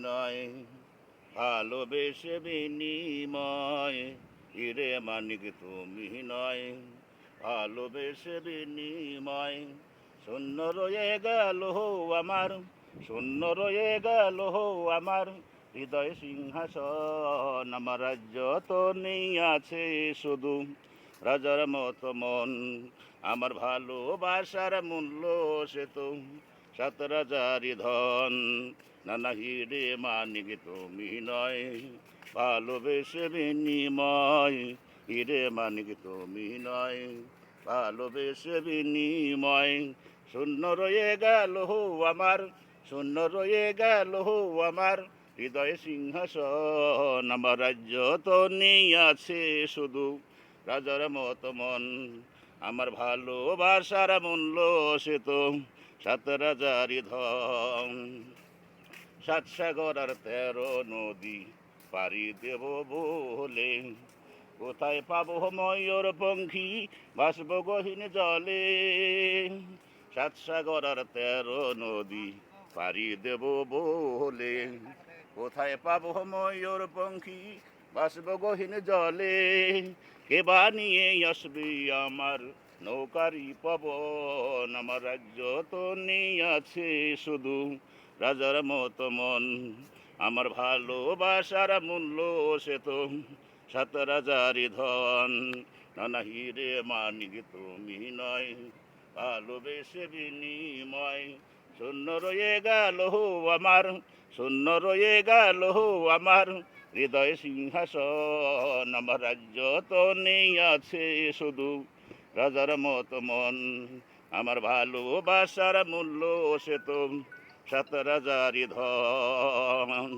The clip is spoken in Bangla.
নয়, ভালোবেসে বিনিময়, হিরে মানিক তুমি নয়, ভালোবেসে বিনিময়। শূন্য রয়ে গেল আমার, শূন্য রয়ে গেল আমার হৃদয় সিংহাসন। আমার রাজ্য তো নেই আছে শুধু রাজার মতো মন, আমার ভালোবাসার মূল্য সে তো 7,000 ধন। নানা হিরে মানিক তুমি নয়, ভালোবেসে বিনিময়, হিরে মানিক তুমি নয়, ভালোবেসে বিনিময়। শূন্য রয়ে গেল আমার, শূন্য রয়ে গেল আমার হৃদয় সিংহাসন। আমার রাজ্য তো নেই আছে শুধু রাজার মতো মন, আমার ভালোবাসার মূল্য সে তো 7,000 ধন। 7 সাগর আর 13 নদী পাড়ি দেব বলে, কোথায় পাবো ময়ূর পঙ্খী ভাসব গহীন জলে। 7 সাগর আর 13 নদী পাড়ি দেব বলে, কোথায় পাবো ময়ূর পঙ্খী ভাসব গহীন জলে। কে বানিয়ে আসবে আমার নৌকারি পবন, আমার রাজ্য তো নেই আছে শুধু রাজার মতো মন, আমার ভালোবাসার মূল্য সে তো 7,000 ধন। নানা হিরে মানিক তুমি নয়, ভালোবেসে বিনিময়। শূন্য রয়ে গেল আমার, শূন্য রয়ে গেল আমার হৃদয় সিংহাসন। আমার রাজ্য তো নেই আছে শুধু রাজার মতো মন, আমার ভালোবাসার মূল্য সে তো 7,000 ধন।